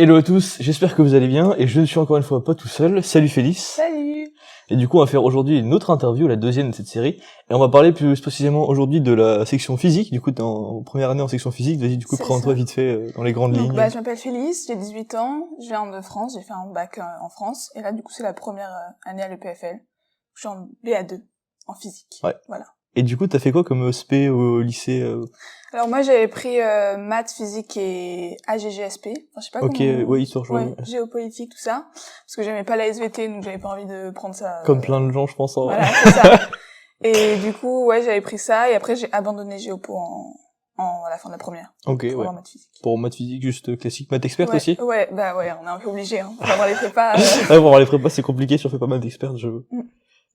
Hello à tous, j'espère que vous allez bien, et je ne suis encore une fois pas tout seul. Salut Félix. Salut. Et du coup, on va faire aujourd'hui une autre interview, la deuxième de cette série, et on va parler plus précisément aujourd'hui de la section physique. Du coup, t'es en première année en section physique, vas-y, du coup, C'est présente-toi ça. vite fait dans les grandes lignes. Je m'appelle Félix, j'ai 18 ans, je viens de France, j'ai fait un bac en France, et là, du coup, c'est la première année à l'EPFL. Je suis en BA2, en physique. Ouais. Voilà. Et du coup, t'as fait quoi comme SP au lycée Alors moi, j'avais pris maths, physique et AGGSP. Enfin, je sais pas Ok, comment... ouais, histoire, je vois. Ouais, géopolitique, tout ça. Parce que j'aimais pas la SVT, donc j'avais pas envie de prendre ça. Comme plein de gens, je pense. Voilà, c'est ça. Et du coup, ouais, j'avais pris ça, et après, j'ai abandonné Géopo à la fin de la première. Ok, pour ouais. maths physique. Pour maths physique, juste classique. Maths expert Ouais, aussi ouais, bah ouais, on est un peu obligé, hein. Pour avoir les prépas. Ouais, pour avoir les prépas, c'est compliqué, si on fait pas maths expert, je veux. Mm.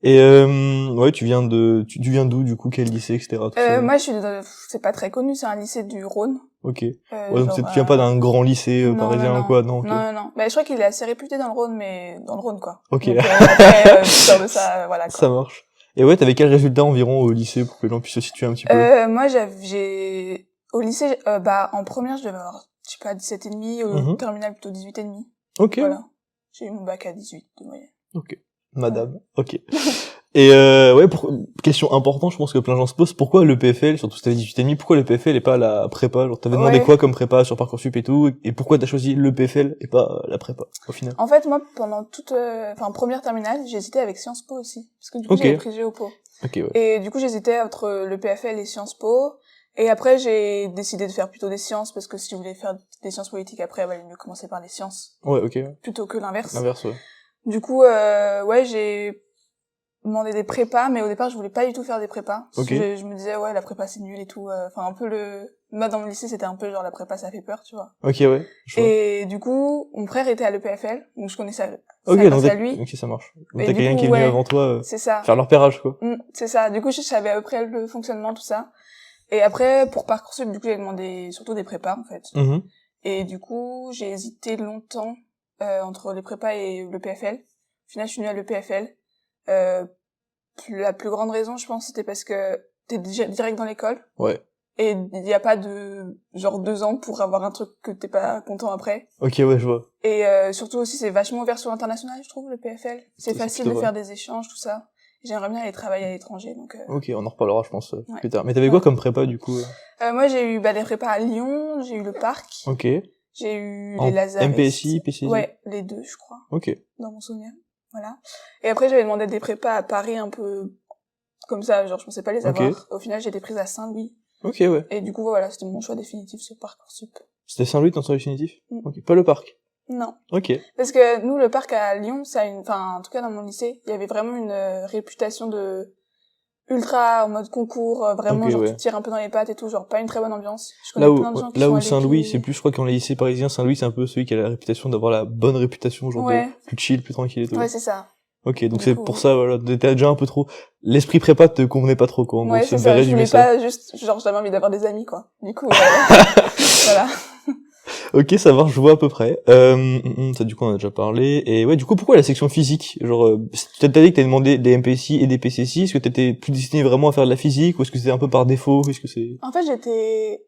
Et ouais, tu viens d'où, du coup, quel lycée, etc. tout ça. Moi, c'est pas très connu, c'est un lycée du Rhône. Ok. Ouais, Genre, donc tu viens pas d'un grand lycée parisien non, ou quoi, non? Ok. Non. Bah, je crois qu'il est assez réputé dans le Rhône, mais dans le Rhône, quoi. Ok. Donc, après, peur de ça, voilà, quoi. Ça marche. Et ouais, t'avais quel résultat environ au lycée pour que les gens puissent se situer un petit peu? Moi, j'ai, au lycée, en première, je devais avoir, je sais pas, 17,5, au terminal plutôt 18,5. Ok. Voilà. J'ai eu mon bac à 18 de moyenne. Ok. Madame. Ok. Et ouais, question importante, je pense que plein de gens se posent, pourquoi le PFL, surtout si t'avais 18,5, pourquoi le PFL et pas la prépa? Genre, t'avais demandé quoi comme prépa sur Parcoursup et tout, et pourquoi t'as choisi le PFL et pas la prépa, au final? En fait, moi, pendant première terminale, j'hésitais avec Sciences Po aussi. Parce que du coup, j'avais pris Géopo. Ok, ouais. Et du coup, j'hésitais entre le PFL et Sciences Po. Et après, j'ai décidé de faire plutôt des sciences, parce que si je voulais faire des sciences politiques après, il valait mieux commencer par les sciences. Ouais, ok. Plutôt que l'inverse. L'inverse, ouais. Du coup, ouais, j'ai demandé des prépas, mais au départ, je voulais pas du tout faire des prépas. Ok. Je me disais, ouais, la prépa, c'est nul et tout. Enfin, un peu moi, dans mon lycée, c'était un peu genre, la prépa, ça fait peur, tu vois. Ok, ouais. Et du coup, mon frère était à l'EPFL, donc je connaissais ça ok, grâce à lui. Ok, ça marche. Donc Et t'as du quelqu'un coup, qui est venu ouais, avant toi c'est ça. faire leur repérage, quoi. C'est ça. Du coup, je savais à peu près le fonctionnement, tout ça. Et après, pour Parcoursup, du coup, j'ai demandé surtout des prépas, en fait. Et du coup, j'ai hésité longtemps entre les prépas et le PFL. Au final, je suis venue à l'EPFL. La plus grande raison, je pense, c'était parce que t'es direct dans l'école. Ouais. Et il n'y a pas de genre 2 ans pour avoir un truc que t'es pas content après. Ok, ouais, je vois. Et surtout aussi, c'est vachement ouvert sur l'international, je trouve, le PFL. C'est facile de faire des échanges, tout ça. J'aimerais bien aller travailler à l'étranger, donc... Ok, on en reparlera, je pense, ouais. plus tard. Mais t'avais quoi comme prépa, du coup Moi, j'ai eu des prépas à Lyon, j'ai eu le Parc. Ok. J'ai eu les Lazaristes. MPSI, PCSI. Ouais, les deux, je crois. Ok. Dans mon souvenir. Voilà. Et après, j'avais demandé des prépas à Paris un peu comme ça, genre je pensais pas les avoir. Au final, j'ai été prise à Saint-Louis. Ok, ouais. Et du coup, voilà, c'était mon choix définitif sur Parcoursup. C'était Saint-Louis ton choix définitif? Ok. Pas le Parc? Non. Ok. Parce que nous, le Parc à Lyon, ça a en tout cas dans mon lycée, il y avait vraiment une réputation de ultra en mode concours, vraiment, genre tu te tires un peu dans les pattes et tout, genre pas une très bonne ambiance. Je connais plein de gens qui là sont où allés Saint-Louis, c'est plus, je crois, qu'en les lycées parisiens, Saint-Louis, c'est un peu celui qui a la réputation d'avoir la bonne réputation, genre de plus chill, plus tranquille et tout. Ouais, c'est ça. Ok, donc c'est pour ça, voilà, t'étais déjà un peu trop, l'esprit prépa te convenait pas trop, quoi. En ouais, gros, c'est ça, je voulais pas juste, genre, j'avais envie d'avoir des amis, quoi. Du coup, voilà. Ok, ça marche, je vois à peu près. Ça, du coup, on en a déjà parlé. Et ouais, du coup, pourquoi la section physique? Genre, t'as dit que t'as demandé des MPSI et des PCSI. Est-ce que t'étais plus destiné vraiment à faire de la physique ou est-ce que c'était un peu par défaut? Est-ce que c'est... En fait,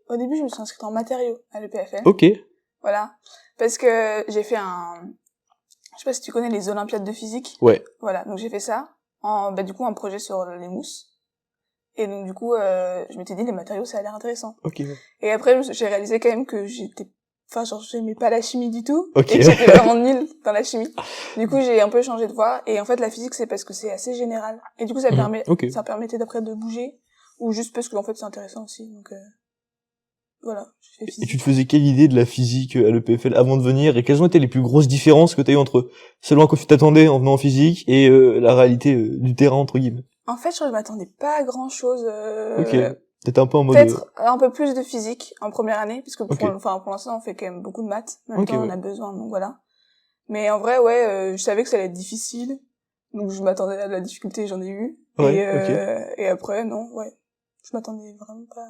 au début, je me suis inscrite en matériaux à l'EPFL. Ok. Voilà. Parce que j'ai fait je sais pas si tu connais les Olympiades de physique. Ouais. Voilà. Donc j'ai fait ça. Du coup, un projet sur les mousses. Et donc, du coup, je m'étais dit, les matériaux, ça a l'air intéressant. Ok. Et après, j'ai réalisé quand même que j'aimais pas la chimie du tout. Ok. Et que j'étais vraiment nulle dans la chimie. Du coup, j'ai un peu changé de voie. Et en fait, la physique, c'est parce que c'est assez général. Et du coup, ça permettait d'après de bouger. Ou juste parce que, en fait, c'est intéressant aussi. Donc, voilà. J'ai fait physique. Et tu te faisais quelle idée de la physique à l'EPFL avant de venir? Et quelles ont été les plus grosses différences que t'as eues entre selon à quoi tu t'attendais en venant en physique et la réalité du terrain, entre guillemets? En fait, je crois que je m'attendais pas à grand chose. Ok. T'étais un peu en mode... Peut-être un peu plus de physique en première année, puisque pour l'instant, on fait quand même beaucoup de maths. En même temps, on a besoin, donc voilà. Mais en vrai, ouais, je savais que ça allait être difficile. Donc, je m'attendais à de la difficulté, j'en ai eu. Et après, non, ouais. Je m'attendais vraiment pas...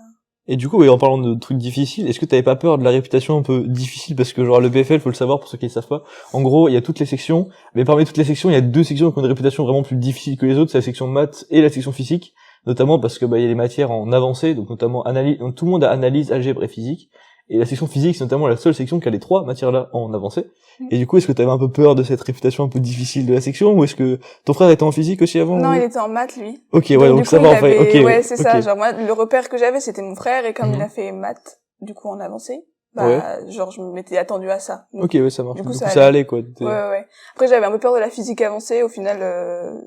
Et du coup, en parlant de trucs difficiles, est-ce que t'avais pas peur de la réputation un peu difficile? Parce que genre, le PFL, faut le savoir pour ceux qui ne savent pas. En ggros, il y a toutes les sections, mais parmi toutes les sections, il y a 2 sections qui ont une réputation vraiment plus difficile que les autres, c'est la section maths et la section physique. Notamment parce que, il y a les matières en avancée, donc notamment analyse, donc tout le monde a analyse, algèbre et physique. Et la section physique, c'est notamment la seule section qui a les 3 matières-là en avancée. Et du coup, est-ce que t'avais un peu peur de cette réputation un peu difficile de la section, ou est-ce que ton frère était en physique aussi avant? Non, ou... il était en maths, lui. Ok, ouais, donc ça va, en fait. Ok. Ouais, c'est ça. Genre, moi, le repère que j'avais, c'était mon frère, et comme il a fait maths, du coup, en avancée, genre, je m'étais attendue à ça. Donc, ok, ouais, ça marche. Du coup, ça allait, quoi. Ouais. Après, j'avais un peu peur de la physique avancée, au final,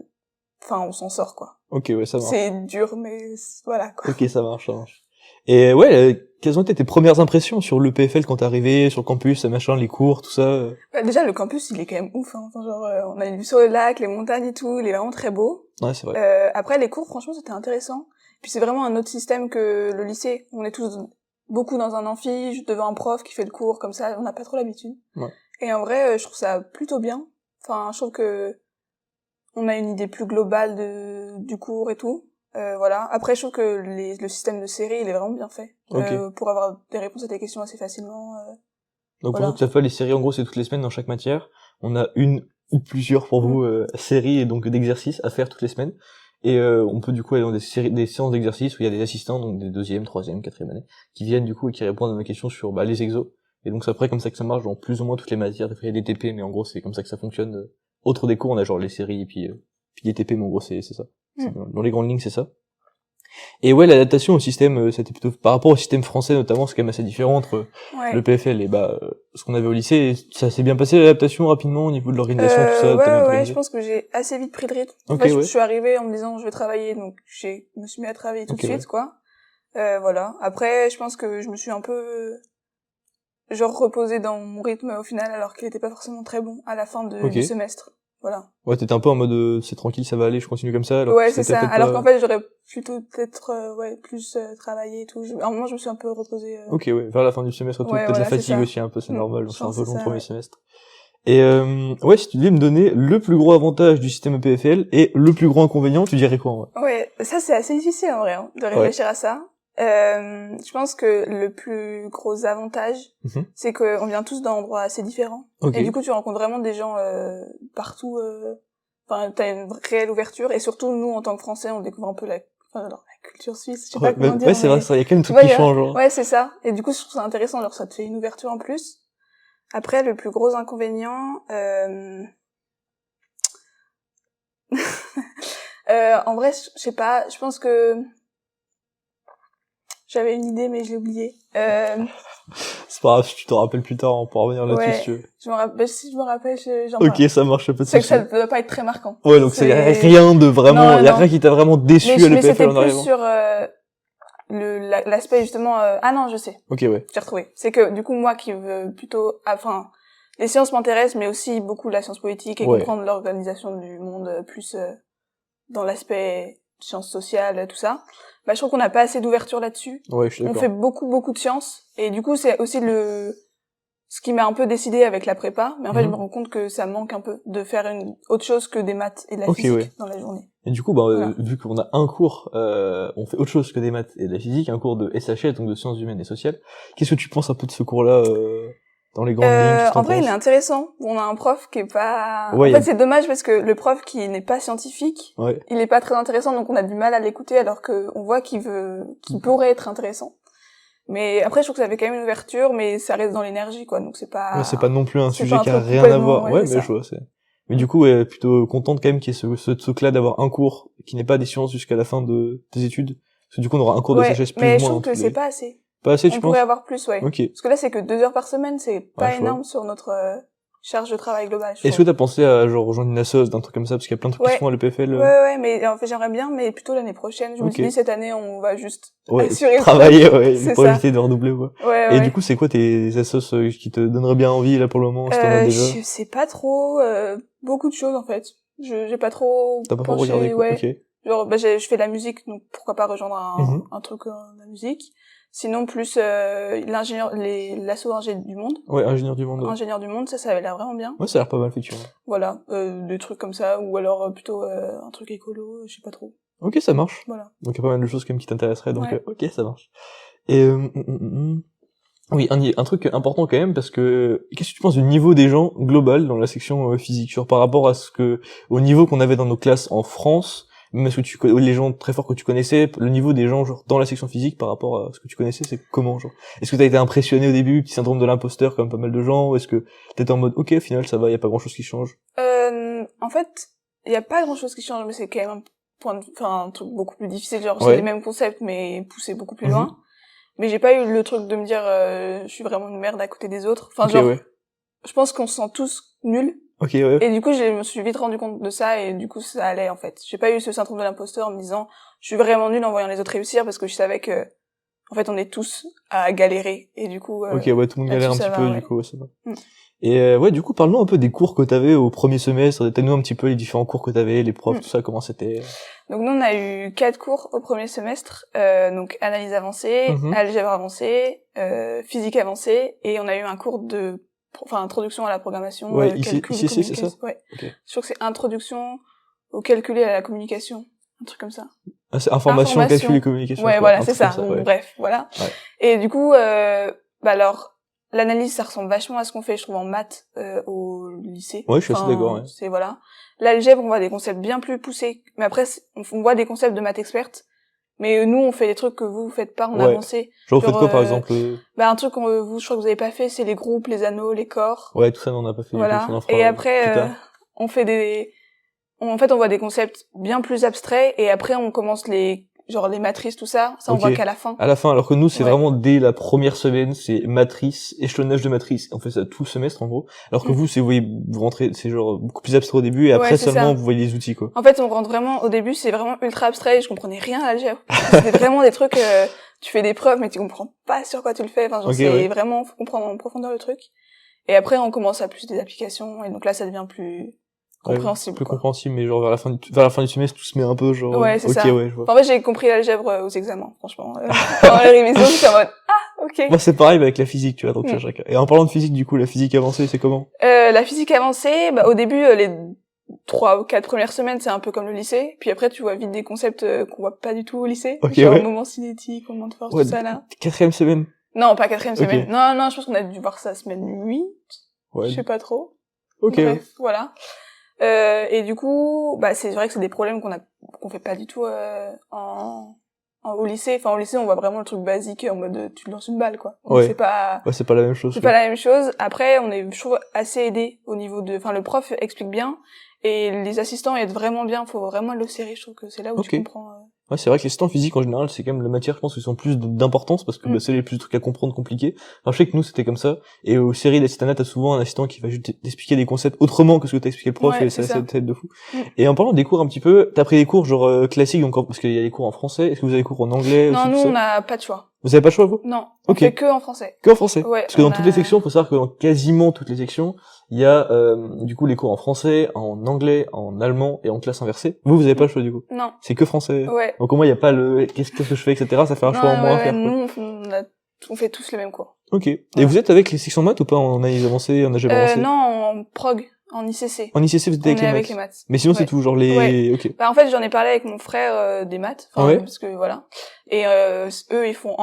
on s'en sort, quoi. Ok, ouais, ça marche. C'est dur, mais voilà, quoi. Ok, ça marche. Et ouais, quelles ont été tes premières impressions sur le PFL quand t'es arrivé, sur le campus, machin, les cours, tout ça? Déjà, le campus, il est quand même ouf, hein. Enfin, genre, on a une vue sur le lac, les montagnes et tout, il est vraiment très beau. Ouais, c'est vrai. Après, les cours, franchement, c'était intéressant. Puis c'est vraiment un autre système que le lycée. On est tous beaucoup dans un amphi, juste devant un prof qui fait le cours, comme ça, on n'a pas trop l'habitude. Ouais. Et en vrai, je trouve ça plutôt bien. Enfin, je trouve que on a une idée plus globale du cours et tout. Voilà. Après, je trouve que le système de série, il est vraiment bien fait. Pour avoir des réponses à tes questions assez facilement. Donc, pour que ça fait les séries, en gros, c'est toutes les semaines dans chaque matière. On a une ou plusieurs pour vous séries et donc d'exercices à faire toutes les semaines. Et on peut du coup aller dans des séances d'exercices où il y a des assistants, donc des 2e, 3e, 4e années, qui viennent du coup et qui répondent à nos questions sur les exos. Et donc c'est après comme ça que ça marche dans plus ou moins toutes les matières. Des fois il y a des TP, mais en gros c'est comme ça que ça fonctionne. Autre des cours, on a genre les séries et puis des TP, mais en gros c'est ça. Dans les grandes lignes c'est ça. Et ouais, l'adaptation au système, c'était plutôt par rapport au système français notamment, c'est quand même assez différent entre le PFL et ce qu'on avait au lycée. Ça s'est bien passé l'adaptation rapidement au niveau de l'organisation, tout ça. Ouais, je pense que j'ai assez vite pris le rythme. En fait, je suis arrivée en me disant je vais travailler, donc je me suis mis à travailler tout de suite, quoi. Voilà. Après, je pense que je me suis un peu reposée dans mon rythme au final, alors qu'il était pas forcément très bon à la fin du semestre. Voilà. Ouais, t'étais un peu en mode c'est tranquille, ça va aller, je continue comme ça. Alors ouais, c'est ça. Alors qu'en fait, j'aurais plutôt peut-être plus travaillé et tout. À un moment, je me suis un peu reposée. Ok, ouais, vers la fin du semestre, peut-être la fatigue aussi un peu, c'est normal, c'est un peu long le premier semestre. Et ouais, si tu devais me donner le plus gros avantage du système EPFL et le plus gros inconvénient, tu dirais quoi en vrai? Ouais, ça c'est assez difficile en vrai de réfléchir à ça. Je pense que le plus gros avantage, c'est qu'on vient tous d'endroits assez différents. Et du coup, tu rencontres vraiment des gens partout. Enfin, t'as une réelle ouverture. Et surtout, nous, en tant que Français, on découvre un peu la culture suisse. Je sais pas comment dire. Ouais, c'est vrai, il y a quand même tout qui change. Genre. Ouais, c'est ça. Et du coup, je trouve ça intéressant. Genre, ça te fait une ouverture en plus. Après, le plus gros inconvénient... en vrai, je sais pas. Je pense que... J'avais une idée, mais je l'ai oubliée. C'est pas grave, si tu te rappelles plus tard, on pourra revenir là-dessus si tu veux. Si je me rappelle, j'en Ok, ça marche, pas de soucis. C'est que ça doit pas être très marquant. Ouais, donc il y a rien de vraiment, il y a rien qui t'a vraiment déçu à l'EPFL en arrivant. Mais c'était plus sur l'aspect justement... Ah non, je sais. Ok, ouais. J'ai retrouvé. C'est que du coup, moi qui veux plutôt... Enfin, les sciences m'intéressent, mais aussi beaucoup la science politique et comprendre l'organisation du monde plus dans l'aspect sciences sociales, tout ça. Je trouve qu'on n'a pas assez d'ouverture là-dessus. Ouais, je suis d'accord. On fait beaucoup de sciences. Et du coup, c'est aussi ce qui m'a un peu décidé avec la prépa. Mais en fait, je me rends compte que ça manque un peu de faire autre chose que des maths et de la physique dans la journée. Et du coup, vu qu'on a un cours, on fait autre chose que des maths et de la physique, un cours de SHL, donc de sciences humaines et sociales. Qu'est-ce que tu penses un peu de ce cours-là, dans les grandes lignes? En vrai, il est intéressant. On a un prof qui est pas... en fait, c'est dommage parce que le prof qui n'est pas scientifique, il est pas très intéressant, donc on a du mal à l'écouter alors qu'on voit qu'il pourrait être intéressant. Mais après, je trouve que ça avait quand même une ouverture, mais ça reste dans l'énergie, quoi. Donc c'est pas... Ouais, c'est pas non plus un sujet qui a rien à voir. Ouais, mais je vois, mais du coup, plutôt contente quand même qu'il y ait ce truc-là d'avoir un cours qui n'est pas des sciences jusqu'à la fin de tes études. Parce que du coup, on aura un cours de SHS plus ou moins. Mais je trouve que c'est pas assez. Pas assez, tu penses? On pourrait avoir plus, ouais. Ok. Parce que là, c'est que 2 heures par semaine, c'est pas énorme sur notre charge de travail globale. Est-ce que t'as pensé à genre rejoindre une assoce, d'un truc comme ça, parce qu'il y a plein de trucs qui se font à l'EPFL? Ouais, mais en fait, j'aimerais bien, mais plutôt l'année prochaine. Je me suis dit, cette année, on va juste assurer travailler, pour éviter de redoubler, quoi. Et du coup, c'est quoi tes assos qui te donneraient bien envie, là, pour le moment, si t'en as déjà? Je sais pas trop, beaucoup de choses, en fait. J'ai pas trop T'as pas trop regardé, quoi. Ok. Genre, je fais de la musique, donc pourquoi pas rejoindre un truc de la musique. Sinon, plus l'asso Ingé du Monde. Ouais, Ingénieur du Monde. Ingénieur du Monde, ça avait l'air vraiment bien. Ouais, ça a l'air pas mal, effectivement. Voilà, des trucs comme ça, ou alors plutôt un truc écolo, je sais pas trop. Ok, ça marche. Voilà. Donc il y a pas mal de choses quand même qui t'intéresseraient, donc ok, ça marche. Et oui, un truc important quand même, parce que qu'est-ce que tu penses du niveau des gens global dans la section physique, genre par rapport à au niveau qu'on avait dans nos classes en France, Même est-ce que les gens très forts que tu connaissais, le niveau des gens genre dans la section physique par rapport à ce que tu connaissais, c'est comment genre? Est-ce que t'as été impressionné au début, petit syndrome de l'imposteur comme pas mal de gens, ou est-ce que t'étais en mode ok au final ça va, y a pas grand chose qui change? En fait, y a pas grand chose qui change, mais c'est quand même un truc beaucoup plus difficile, genre c'est les mêmes concepts mais poussé beaucoup plus loin. Mais j'ai pas eu le truc de me dire je suis vraiment une merde à côté des autres. Enfin je pense qu'on se sent tous nuls. Et du coup, je me suis vite rendu compte de ça et du coup, ça allait en fait. J'ai pas eu ce syndrome de l'imposteur en me disant je suis vraiment nulle en voyant les autres réussir parce que je savais que en fait, on est tous à galérer et du coup tout le monde galère un petit peu du coup, ça va. Et du coup, parle-nous un peu des cours que t'avais au premier semestre, détaille-nous un petit peu les différents cours que t'avais, les profs, tout ça, comment c'était. Donc nous, on a eu 4 cours au premier semestre, donc analyse avancée, algèbre avancée, physique avancée, et on a eu un cours de introduction à la programmation, ici c'est ça. Je crois que c'est introduction au calcul et à la communication, un truc comme ça. Ah, c'est information, calcul et communication. Ouais, voilà, c'est ça. Bref, voilà. Et du coup, alors l'analyse, ça ressemble vachement à ce qu'on fait, je trouve, en maths au lycée. Ouais, je suis assez d'accord. C'est voilà. L'algèbre, on voit des concepts bien plus poussés, mais après, on voit des concepts de maths experte. Mais nous, on fait des trucs que vous faites pas en avancé. Genre, vous faites quoi, par exemple? Un truc je crois que vous avez pas fait, c'est les groupes, les anneaux, les corps. Ouais, tout ça, on n'a pas fait. Voilà. Et après, on fait on voit des concepts bien plus abstraits, et après, on commence les matrices, tout ça. Ça, on voit qu'à la fin. À la fin, alors que nous, c'est vraiment dès la première semaine, c'est matrice, échelonnage de matrice. On fait ça tout le semestre, en gros. Alors que vous rentrez, c'est genre beaucoup plus abstrait au début, et après seulement, vous voyez les outils, quoi. En fait, on rentre vraiment, au début, c'est vraiment ultra abstrait, je comprenais rien à l'algèbre. C'était vraiment des trucs, tu fais des preuves, mais tu comprends pas sur quoi tu le fais. Enfin, c'est vraiment, faut comprendre en profondeur le truc. Et après, on commence à plus des applications, et donc là, ça devient plus compréhensible. Plus compréhensible, mais genre vers la fin du semestre, tout se met un peu genre. Ouais, c'est ça. Je vois. En fait, j'ai compris l'algèbre aux examens, franchement. Pendant les révisions, j'étais en mode ok. Moi, c'est pareil avec la physique, tu vois, donc chacun. Et en parlant de physique, du coup, la physique avancée, c'est comment? La physique avancée, au début, les 3 ou 4 premières semaines, c'est un peu comme le lycée. Puis après, tu vois vite des concepts qu'on voit pas du tout au lycée. Genre moment cinétique, moment de force, tout ça là. 4e semaine? Non, pas 4e semaine. Non, je pense qu'on a dû voir ça semaine 8. Je sais pas trop. Bref, voilà. Et du coup, c'est vrai que c'est des problèmes qu'on fait pas du tout au lycée. Enfin, au lycée, on voit vraiment le truc basique en mode tu lances une balle, quoi. Donc, c'est pas la même chose. C'est pas la même chose. Après, on est, je trouve, assez aidé au niveau le prof explique bien et les assistants aident vraiment bien. Faut vraiment le serrer. Je trouve que c'est là où tu comprends. Ouais, c'est vrai que les assistants physiques, en général, c'est quand même la matière, je pense, qui sont plus d'importance, parce que c'est les plus de trucs à comprendre compliqués. Alors, je sais que nous, c'était comme ça. Et aux séries d'assistanat, t'as souvent un assistant qui va juste t'expliquer des concepts autrement que ce que t'as expliqué le prof, et ça t'aide de fou. Et en parlant des cours un petit peu, t'as pris des cours genre classiques, donc parce qu'il y a des cours en français. Est-ce que vous avez des cours en anglais? Non, nous, on n'a pas de choix. Vous avez pas de choix, vous? Non. On fait que en français. Que en français? Ouais. Parce que dans toutes les sections, faut savoir que dans quasiment toutes les sections, il y a, du coup, les cours en français, en anglais, en allemand et en classe inversée. Vous avez pas le choix, du coup? Non. C'est que français. Ouais. Donc, au moins, il y a pas qu'est-ce que je fais, etc. Ça fait un choix en moins à faire. Nous, on fait tous les mêmes cours. Ok. Et vous êtes avec les sections maths ou pas en analyse avancée, en algèbre avancée? Non, en prog. En ICC. En ICC, vous êtes avec les maths. Mais sinon, c'est tout genre les... Ok. En fait, j'en ai parlé avec mon frère des maths. Parce que voilà. Et eux, ils font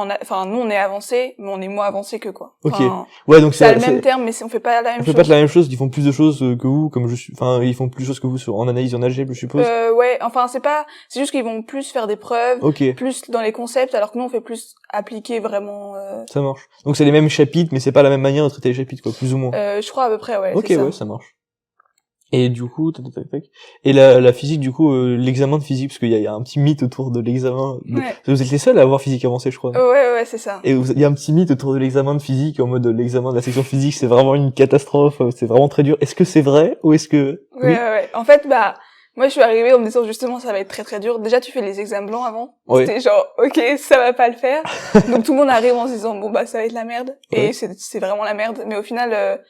nous, on est avancé, mais on est moins avancé que quoi. Ok. Ouais, donc c'est le même terme, mais on fait pas la même chose. On fait pas la même chose. Ils font plus de choses que vous, comme ils font plus de choses que vous en analyse, en algèbre, je suppose. C'est juste qu'ils vont plus faire des preuves. Plus dans les concepts, alors que nous, on fait plus appliquer vraiment. Ça marche. Donc c'est les mêmes chapitres, mais c'est pas la même manière de traiter les chapitres, quoi, plus ou moins. Je crois à peu près, ouais. Ok, ouais, ça marche. Et du coup, et la physique, du coup, l'examen de physique, parce qu'il y a un petit mythe autour de l'examen. Vous êtes les seuls à avoir physique avancée, je crois. Ouais, c'est ça. Et il y a un petit mythe autour de l'examen de physique, en mode l'examen de la section physique, c'est vraiment une catastrophe, c'est vraiment très dur. Est-ce que c'est vrai, ou est-ce que... Ouais. En fait, moi, je suis arrivée en me disant justement, ça va être très très dur. Déjà, tu fais les examens blancs avant. C'était genre, ok, ça va pas le faire. Donc tout le monde arrive en se disant, bon ça va être la merde. Et c'est vraiment la merde. Mais au final...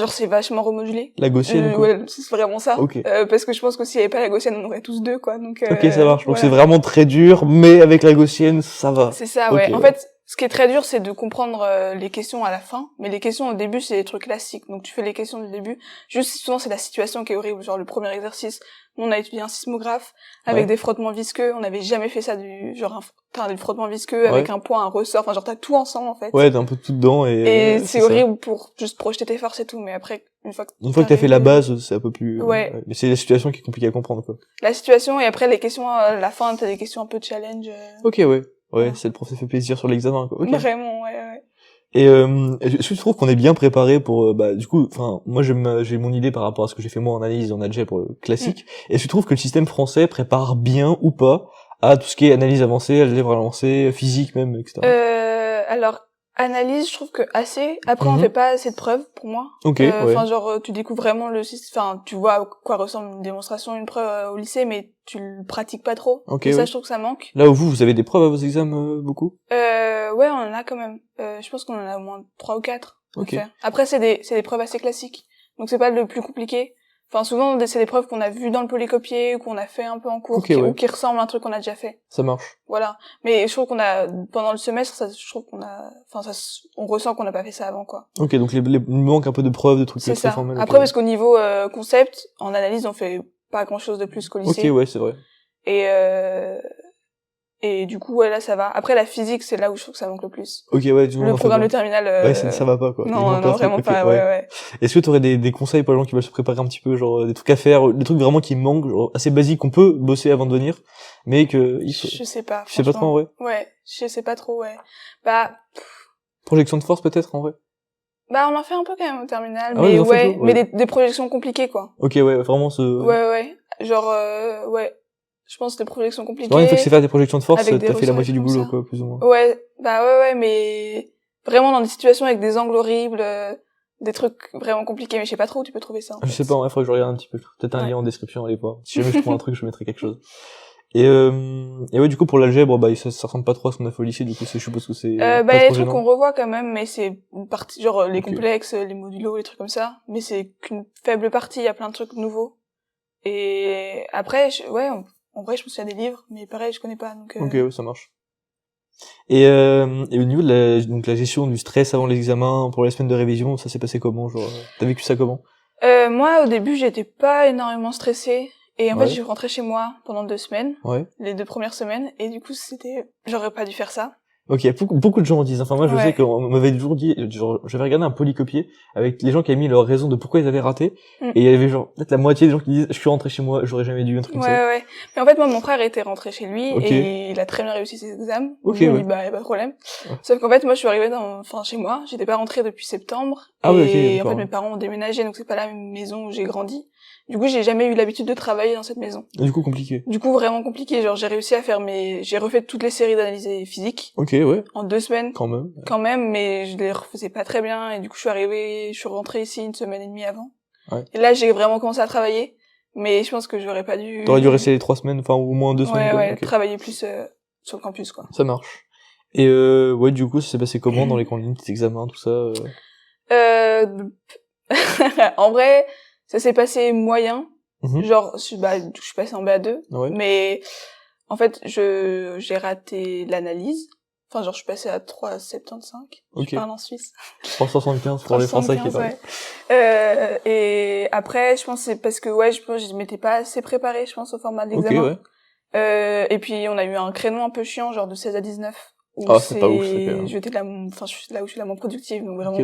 c'est vachement remodulé. La gaussienne, ouais, c'est vraiment ça. Parce que je pense que s'il y avait pas la gaussienne, on aurait tous 2, quoi. Donc, ok, ça marche. Donc c'est vraiment très dur, mais avec la gaussienne, ça va. C'est ça, ouais. En fait, Ce qui est très dur, c'est de comprendre les questions à la fin. Mais les questions au début, c'est des trucs classiques. Donc tu fais les questions du début. Juste souvent, c'est la situation qui est horrible. Genre le premier exercice, nous, on a étudié un sismographe avec des frottements visqueux. On n'avait jamais fait ça du frottements visqueux avec un point, un ressort. Enfin, genre t'as tout ensemble en fait. Ouais, t'as un peu tout dedans et c'est horrible pour juste projeter tes forces et tout. Mais après, une fois que t'as fait la base, c'est un peu plus. Ouais. Mais c'est la situation qui est compliquée à comprendre, quoi. La situation et après les questions à la fin, t'as des questions un peu challenge. Ok, ouais. Ouais, c'est le prof qui fait plaisir sur l'examen, quoi. Okay. Vraiment, ouais. Et est-ce que tu trouves qu'on est bien préparé pour du coup, enfin moi j'ai mon idée par rapport à ce que j'ai fait moi en analyse en algèbre classique. Est-ce que tu trouves que le système français prépare bien ou pas à tout ce qui est analyse avancée, algèbre avancée, physique même, etc. Alors analyse, je trouve que assez. Après on fait pas assez de preuves pour moi. Ok. Enfin genre tu découvres vraiment le système. Enfin tu vois à quoi ressemble une démonstration, une preuve au lycée, mais tu le pratiques pas trop. Ok. Et ça je trouve que ça manque. Là où vous avez des preuves à vos examens beaucoup. Ouais, on en a quand même. Je pense qu'on en a au moins 3 ou 4 à faire. Après c'est des preuves assez classiques. Donc c'est pas le plus compliqué. Enfin souvent c'est des preuves qu'on a vues dans le polycopier ou qu'on a fait un peu en cours ou qui ressemblent à un truc qu'on a déjà fait. Ça marche. Voilà. Mais je trouve qu'on a pendant le semestre je trouve qu'on a on ressent qu'on n'a pas fait ça avant quoi. OK, donc il manque un peu de preuves, de trucs très formels. Après parce qu'au niveau concept, en analyse, on fait pas grand-chose de plus qu'au lycée. OK, ouais, c'est vrai. Et du coup, ouais, là, ça va. Après, la physique, c'est là où je trouve que ça manque le plus. Ok, ouais, le programme de terminale. Ouais, ça va pas, quoi. Non, vraiment pas, ouais. Est-ce que t'aurais des conseils pour les gens qui veulent se préparer un petit peu, genre, des trucs à faire, des trucs vraiment qui manquent, genre, assez basiques qu'on peut bosser avant de venir, mais que, je sais pas. Je sais pas trop, en vrai. Ouais, je sais pas trop, ouais. Bah. Projection de force, peut-être, en vrai. Bah, on en fait un peu quand même au terminal, mais ouais, mais des projections compliquées, quoi. Ok, ouais, vraiment Ouais. Genre, ouais. Je pense des projections compliquées. Genre, une fois que c'est faire des projections de force, t'as fait la moitié du boulot, quoi, plus ou moins. Ouais, bah ouais, mais vraiment dans des situations avec des angles horribles, des trucs vraiment compliqués, mais je sais pas trop où tu peux trouver ça. Je sais pas, il faudrait que je regarde un petit peu. Peut-être un lien en description, allez voir. Si jamais je trouve un truc, je mettrai quelque chose. Et ouais, du coup, pour l'algèbre, bah, ça ressemble pas trop à ce qu'on a fait au lycée, du coup, je suppose que c'est. Bah, il y a des trucs qu'on revoit quand même, mais c'est une partie, genre, les complexes, les modulos, les trucs comme ça. Mais c'est qu'une faible partie, il y a plein de trucs nouveaux. Et après, en vrai, je me souviens des livres, mais pareil, je connais pas, donc. Ok, ouais, ça marche. Et au niveau de la gestion du stress avant l'examen, pour les semaines de révision, ça s'est passé comment, genre, t'as vécu ça comment? Moi, au début, j'étais pas énormément stressée. Et en fait, je suis rentrée chez moi pendant 2 semaines. Ouais. Les 2 premières semaines. Et du coup, j'aurais pas dû faire ça. Ok, beaucoup de gens disent. Enfin, moi, je sais qu'on m'avait toujours dit, genre, j'avais regardé un polycopier avec les gens qui avaient mis leur raison de pourquoi ils avaient raté. Et il y avait genre, peut-être la moitié des gens qui disent, je suis rentré chez moi, j'aurais jamais dû, un truc comme ça. Ouais. Mais en fait, moi, mon frère était rentré chez lui et il a très bien réussi ses examens. Donc, il bah, y a pas de problème. Sauf qu'en fait, moi, je suis arrivée chez moi. J'étais pas rentrée depuis septembre. Et en fait, mes parents ont déménagé, donc c'est pas la même maison où j'ai grandi. Du coup, j'ai jamais eu l'habitude de travailler dans cette maison. Du coup, compliqué. Du coup, vraiment compliqué. Genre, j'ai réussi à faire j'ai refait toutes les séries d'analyse physique. Ok, ouais. En 2 semaines. Quand même, mais je les refaisais pas très bien. Et du coup, je suis rentrée ici 1 semaine et demie avant. Ouais. Et là, j'ai vraiment commencé à travailler. Mais je pense que j'aurais pas dû... T'aurais dû rester les 3 semaines, enfin, au moins 2 semaines. Ouais, travailler plus, sur le campus, quoi. Ça marche. Et ouais, du coup, ça s'est passé comment dans les grandes lignes, tes examens, tout ça? En vrai, ça s'est passé moyen. Genre, je suis passée en BA2. Ouais. Mais, en fait, j'ai raté l'analyse. Enfin, genre, je suis passée à 3,75. Je parle en Suisse. 3,75 pour les Français qui parlent. Et après, je pense que c'est parce que, je m'étais pas assez préparée, je pense, au format de l'examen. Et puis, on a eu un créneau un peu chiant, genre de 16 à 19. C'est pas ouf, c'est quand même. Je suis là où je suis la moins productive, donc vraiment,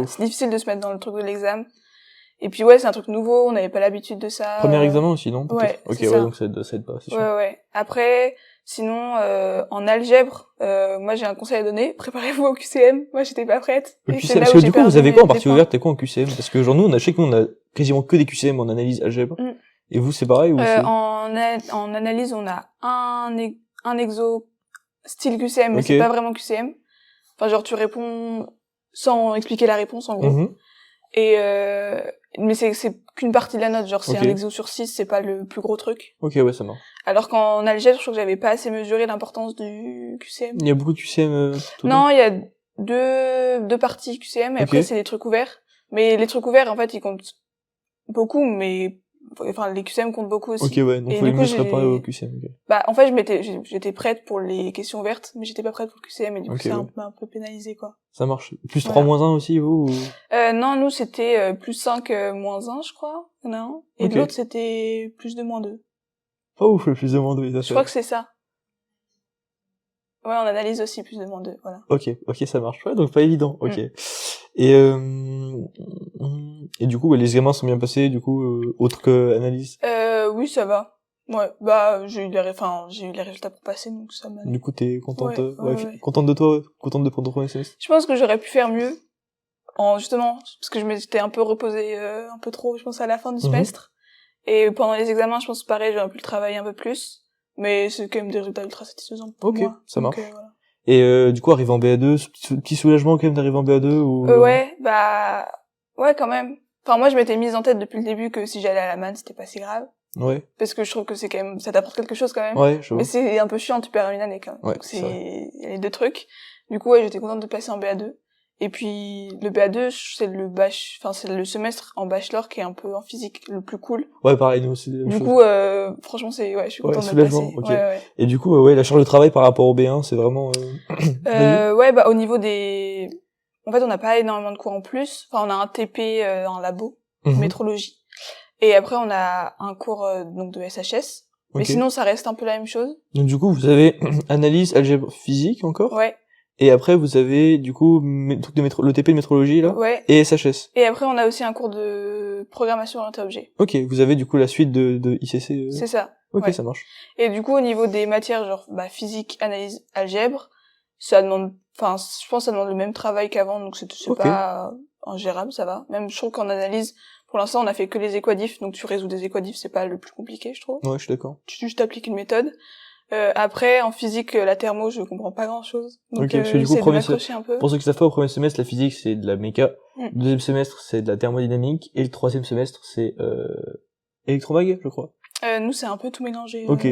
c'est difficile de se mettre dans le truc de l'examen. Et puis c'est un truc nouveau, on n'avait pas l'habitude de ça. Premier examen aussi, non? Ouais. Ok, ouais, donc ça aide pas, c'est sûr. Ouais. Après, sinon, en algèbre, moi j'ai un conseil à donner, préparez-vous au QCM. Moi j'étais pas prête. Parce que du coup, vous avez quoi en partie ouverte et quoi en QCM? Parce que genre nous, je sais que nous, on a quasiment que des QCM en analyse algèbre. Et vous, c'est pareil ou en analyse, on a un exo style QCM, mais c'est pas vraiment QCM. Enfin, genre tu réponds sans expliquer la réponse, en gros. Et mais c'est qu'une partie de la note, genre c'est un exo sur 6, c'est pas le plus gros truc. Ok, ouais, ça marche. Alors qu'en algèbre, je trouve que j'avais pas assez mesuré l'importance du QCM. Il y a beaucoup de QCM Non, il y a deux parties QCM et après c'est des trucs ouverts. Mais les trucs ouverts, en fait, ils comptent beaucoup, mais enfin les QCM comptent beaucoup aussi. Ok, ouais, donc il fallait mieux se préparer au QCM. Okay. Bah en fait j'étais prête pour les questions ouvertes, mais j'étais pas prête pour le QCM et du coup ça m'a un peu pénalisé quoi. Ça marche. Plus 3 moins 1 aussi vous Non, nous c'était plus 5 moins 1 je crois, il y en a un. Et l'autre c'était plus 2 moins 2. Oh ouf, le plus de moins 2, je crois que c'est ça. Ouais, on analyse aussi plus de moins 2, voilà. Ok, ça marche. Ouais, donc pas évident. Ok. Et du coup, les examens sont bien passés, du coup, autre que analyse. Oui, ça va. Ouais, bah j'ai eu les résultats pour passer, donc ça m'a. Du coup, t'es contente, contente de toi, contente de prendre ton premier semestre. Je pense que j'aurais pu faire mieux, justement, parce que je m'étais un peu reposée un peu trop, je pense à la fin du semestre, et pendant les examens, je pense pareil, j'aurais pu le travailler un peu plus, mais c'est quand même des résultats ultra satisfaisants pour moi. Ok, ça marche. Voilà. Et du coup, arriver en BA2, petit soulagement quand même d'arriver en BA2 ou ouais, bah ouais quand même. Enfin moi je m'étais mise en tête depuis le début que si j'allais à la MAN, c'était pas si grave. Ouais. Parce que je trouve que c'est quand même ça t'apporte quelque chose quand même. Ouais, je vois. Mais c'est un peu chiant, tu perds une année quand même. Ouais, donc il y a les deux trucs. Du coup ouais, j'étais contente de passer en BA2. Et puis le BA2, c'est le semestre en bachelor qui est un peu en physique le plus cool. Ouais, pareil, nous aussi. Du coup franchement je suis contente de passer. Okay. Ouais. Et du coup la charge de travail par rapport au B1, c'est vraiment ouais, bah au niveau des en fait, on n'a pas énormément de cours en plus. Enfin, on a un TP en labo, métrologie. Et après, on a un cours donc de SHS. Mais sinon, ça reste un peu la même chose. Donc du coup, vous avez analyse, algèbre, physique encore. Ouais. Et après, vous avez du coup le TP de métrologie là. Ouais. Et SHS. Et après, on a aussi un cours de programmation orientée objet. Ok, vous avez du coup la suite de ICC. C'est ça. Ok, ouais. Ça marche. Et du coup, au niveau des matières genre physique, analyse, algèbre, ça demande, enfin, je pense que ça demande le même travail qu'avant, donc c'est pas ingérable, ça va. Même je trouve qu'en analyse, pour l'instant, on a fait que les équadifs, donc tu résous des équadifs, c'est pas le plus compliqué, je trouve. Ouais, je suis d'accord. Tu juste appliques une méthode. Après, en physique, la thermo, je comprends pas grand-chose. Donc, parce que du coup, un peu. Pour ceux qui savent pas, au premier semestre, la physique, c'est de la méca. Le deuxième semestre, c'est de la thermodynamique. Et le troisième semestre, c'est électromag, je crois. Nous, c'est un peu tout mélangé. Ok.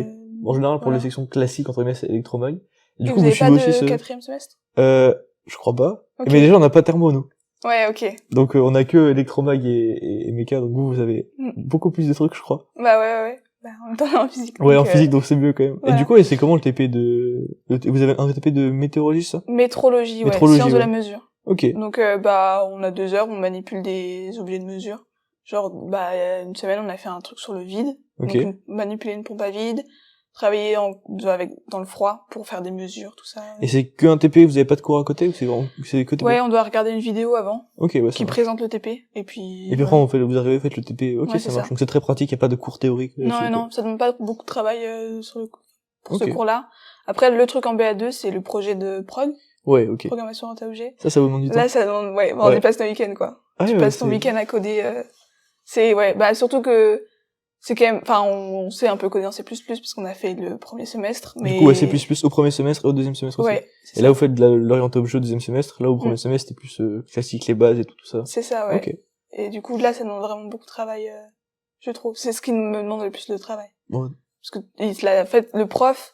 En général, pour les sections classiques, entre guillemets, c'est électromag. Du coup, vous avez pas de quatrième semestre? Je crois pas. Okay. Mais déjà, on n'a pas thermo, nous. Ouais, ok. Donc, on a que électromag et méca. Donc, vous avez beaucoup plus de trucs, je crois. Bah ouais. Bah, en même temps, en physique. Ouais, en physique, donc c'est mieux quand même. Voilà. Et du coup, c'est comment le TP vous avez un TP de météorologie, ça? Métrologie, sciences de la mesure. Ok. Donc, on a 2 heures, on manipule des objets de mesure. Genre, une semaine, on a fait un truc sur le vide. Ok. Donc, manipuler une pompe à vide, travailler dans le froid pour faire des mesures, tout ça. Et c'est que un TP, vous avez pas de cours à côté ou c'est que TP? Ouais, on doit regarder une vidéo avant. Ok, ouais, qui présente le TP, et puis après, vous arrivez, faites le TP. Ok, ça marche. Donc c'est très pratique, y a pas de cours théoriques. Non, ça demande pas beaucoup de travail pour ce cours-là. Après, le truc en BA2, c'est le projet de prog. Ouais, ok. Programmation orientée objet. Ça vous demande du temps. Là, ça demande, on y passe nos week-ends, quoi. Tu passes ton week-end à coder, surtout que c'est quand même, on sait un peu coder en C++, parce qu'on a fait le premier semestre, mais... Du coup, C++ au premier semestre et au deuxième semestre aussi. Et là, vous faites de l'orienté objet au deuxième semestre. Là, au premier semestre, c'était plus classique, les bases et tout ça. C'est ça, ouais. Okay. Et du coup, là, ça demande vraiment beaucoup de travail, je trouve. C'est ce qui me demande le plus de travail. Ouais. Parce que, le prof,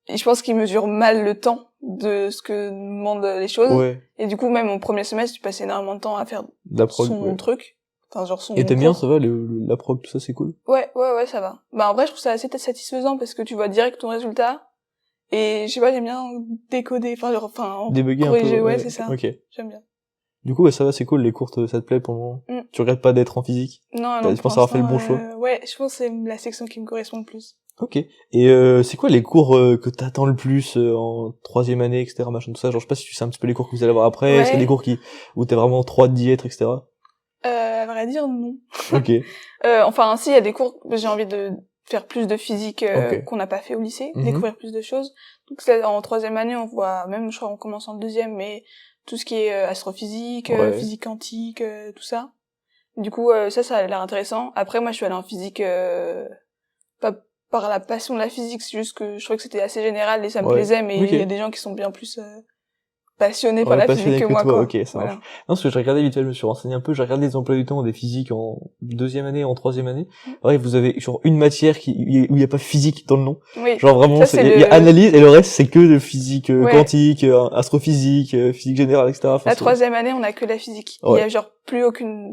je pense qu'il mesure mal le temps de ce que demandent les choses. Ouais. Et du coup, même au premier semestre, tu passais énormément de temps à faire son truc. Enfin, genre son et t'aimes bien, ça va, la prog, tout ça, c'est cool? Ouais, ça va. Bah, en vrai, je trouve ça assez satisfaisant parce que tu vois direct ton résultat. Et, je sais pas, j'aime bien décoder, débugger corriger, un peu. Ouais, c'est ça. Ok. J'aime bien. Du coup, ça va, c'est cool, les cours, ça te plaît pour le moment? Tu regrettes pas d'être en physique? Non. Je pense avoir fait le bon choix. Ouais, je pense que c'est la section qui me correspond le plus. Ok. Et c'est quoi les cours que t'attends le plus en troisième année, etc., machin, tout ça? Genre, je sais pas si tu sais un petit peu les cours que vous allez avoir après. Est-ce qu'il y a des cours où t'as vraiment trop hâte d'y être, etc.? À vrai dire, non. Ok. Si, il y a des cours, j'ai envie de faire plus de physique qu'on n'a pas fait au lycée, découvrir plus de choses. Donc là, en troisième année, on voit, même je crois on commence en deuxième, mais tout ce qui est astrophysique, physique quantique, tout ça. Du coup, ça a l'air intéressant. Après, moi, je suis allée en physique, pas par la passion de la physique, c'est juste que je trouvais que c'était assez général et ça me plaisait, mais il y a des gens qui sont bien plus passionné par la physique que moi, quoi. Ok, ça marche. Non, parce que j'ai regardé vite fait, je me suis renseigné un peu, j'ai regardé les emplois du temps des physiques en deuxième année, en troisième année. Pareil, vous avez genre une matière où il n'y a pas physique dans le nom. Oui. Genre vraiment, il y a analyse et le reste c'est que de physique quantique, astrophysique, physique générale, etc. La troisième année, on a que la physique. Il y a genre plus on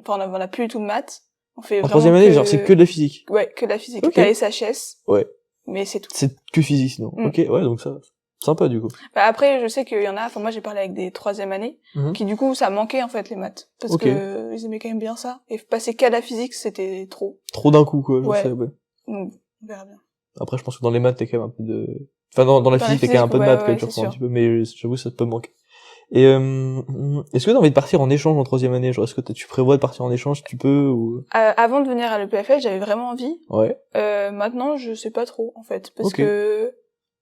a plus du tout de maths. On fait en troisième année, genre c'est que de la physique. Ouais, que de la physique. Okay. KSHS. Ouais. Mais c'est tout. C'est que physique, sinon. Ok, ouais, donc ça, sympa du coup. Bah après, je sais qu'il y en a. Enfin, moi, j'ai parlé avec des troisième années qui du coup, ça manquait en fait les maths parce que ils aimaient quand même bien ça. Et passer qu'à la physique, c'était trop. Trop d'un coup, quoi. Ouais. Donc, on verra bien. Après, je pense que dans les maths, t'es quand même un peu de. Enfin, dans la physique, t'as quand même un peu de maths, quand tu reprends un petit peu. Mais j'avoue, ça peut manquer. Et est-ce que t'as envie de partir en échange en troisième année? Genre, est-ce que tu prévois de partir en échange si tu peux ou... Avant de venir à l'EPFL, j'avais vraiment envie. Ouais. Maintenant, je sais pas trop, en fait. Parce que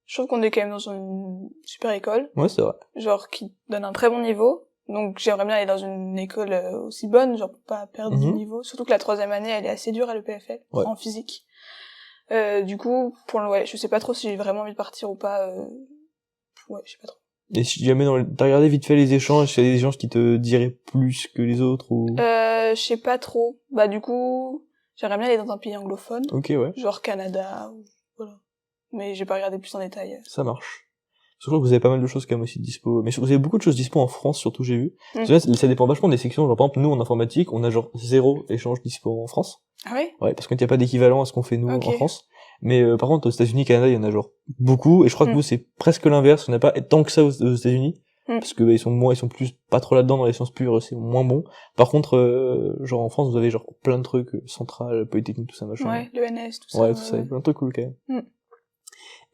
je trouve qu'on est quand même dans une super école. Ouais, c'est vrai. Genre, qui donne un très bon niveau. Donc, j'aimerais bien aller dans une école aussi bonne, genre, pour pas perdre du niveau. Surtout que la troisième année, elle est assez dure à l'EPFL, en physique. Du coup, je sais pas trop si j'ai vraiment envie de partir ou pas. Ouais, je sais pas trop. Et si jamais t'as regardé vite fait les échanges, c'est des échanges qui te diraient plus que les autres ou... Je sais pas trop. Bah, du coup, j'aimerais bien aller dans un pays anglophone. Ok, ouais. Genre Canada, ou... voilà. Mais j'ai pas regardé plus en détail. Ça marche. Surtout que vous avez pas mal de choses quand même aussi dispo. Mais vous avez beaucoup de choses dispo en France, surtout j'ai vu. Ça dépend vachement des sections. Genre par exemple, nous en informatique, on a genre 0 échange dispo en France. Ah ouais? Ouais, parce qu'il n'y a pas d'équivalent à ce qu'on fait nous en France. Mais par contre, aux États-Unis, Canada, il y en a genre beaucoup. Et je crois que vous, c'est presque l'inverse. On n'a pas tant que ça aux États-Unis. Parce que ils sont plus pas trop là-dedans dans les sciences pures, c'est moins bon. Par contre, genre en France, vous avez genre plein de trucs, Centrale, Polytechnique, tout ça, machin. Ouais, l'ENS, tout ça. Ouais, tout ça, plein de trucs cool quand même.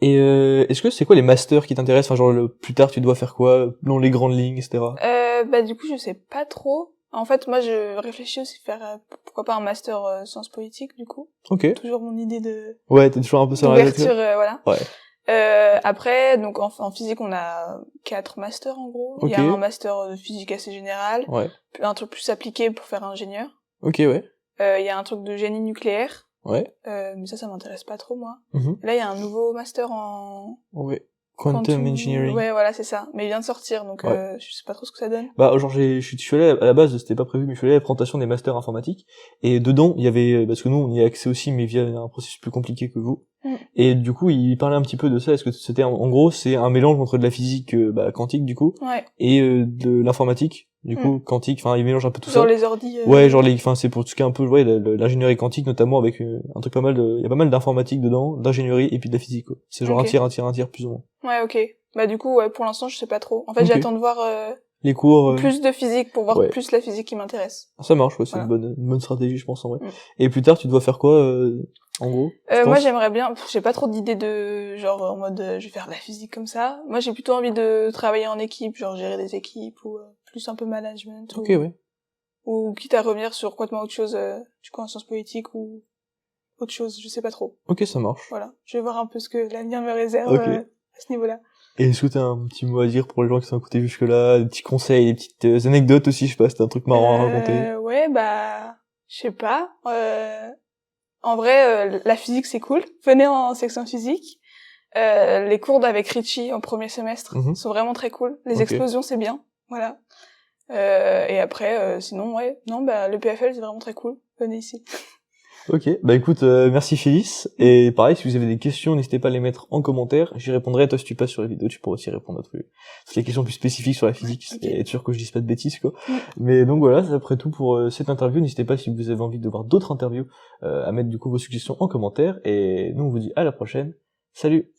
Et est-ce que c'est quoi les masters qui t'intéressent? Enfin, genre plus tard, tu dois faire quoi dans les grandes lignes, etc. Bah du coup, je sais pas trop. En fait, moi, je réfléchis aussi faire pourquoi pas un master sciences politiques, du coup. Ok. Toujours mon idée de. Ouais, t'es toujours un peu sur la ouverture, voilà. Ouais. Après, donc en physique, on a 4 masters en gros. Il y a un master de physique assez général. Ouais. Un truc plus appliqué pour faire ingénieur. Ok, ouais. Il y a un truc de génie nucléaire. Ouais. Mais ça m'intéresse pas trop, moi. Là, il y a un nouveau master en... Ouais. Quantum Engineering. Ouais, voilà, c'est ça. Mais il vient de sortir, donc je sais pas trop ce que ça donne. Bah, genre, je suis allé, à la base, c'était pas prévu, mais je suis allé à la présentation des masters informatiques. Et dedans, il y avait, parce que nous, on y a accès aussi, mais via un processus plus compliqué que vous. Et du coup, il parlait un petit peu de ça. Est-ce que c'était, en gros, c'est un mélange entre de la physique, quantique, du coup, et de l'informatique. Du coup, quantique, enfin, il mélange un peu tout ça. Genre les ordi. Ouais, genre c'est pour tout ce qui est un peu, l'ingénierie quantique, notamment avec un truc il y a pas mal d'informatique dedans, d'ingénierie et puis de la physique, quoi. C'est genre un tiers, plus ou moins. Ouais, ok. Bah, du coup, pour l'instant, je sais pas trop. En fait, j'attends de voir, les cours, plus de physique pour voir plus la physique qui m'intéresse. Ça marche, ouais, c'est une bonne stratégie, je pense, en vrai. Et plus tard, tu dois faire quoi, en gros? Moi, j'aimerais bien, j'ai pas trop d'idées de, genre, en mode, je vais faire de la physique comme ça. Moi, j'ai plutôt envie de travailler en équipe, genre, gérer des équipes ou, plus un peu management. Ok, ouais. Ou quitte à revenir sur complètement autre chose, du coup, en sciences politiques ou autre chose, je sais pas trop. Ok, ça marche. Voilà. Je vais voir un peu ce que l'avenir me réserve, à ce niveau-là. Et est-ce que t'as un petit mot à dire pour les gens qui sont écoutés jusque-là, des petits conseils, des petites anecdotes aussi, je sais pas, c'était un truc marrant à raconter. Ouais, bah, je sais pas. En vrai, la physique c'est cool. Venez en section physique. Les cours avec Richie en premier semestre sont vraiment très cool. Les explosions c'est bien, voilà. Et après, sinon le PFL c'est vraiment très cool. Venez ici. Ok, bah écoute, merci Phyllis. Et pareil, si vous avez des questions, n'hésitez pas à les mettre en commentaire. J'y répondrai. Toi, si tu passes sur la vidéo, tu pourras aussi répondre à toutes les questions plus spécifiques sur la physique. Et être sûr que je dise pas de bêtises, quoi. Mais donc voilà, c'est après tout pour cette interview. N'hésitez pas, si vous avez envie de voir d'autres interviews, à mettre du coup vos suggestions en commentaire. Et nous, on vous dit à la prochaine. Salut!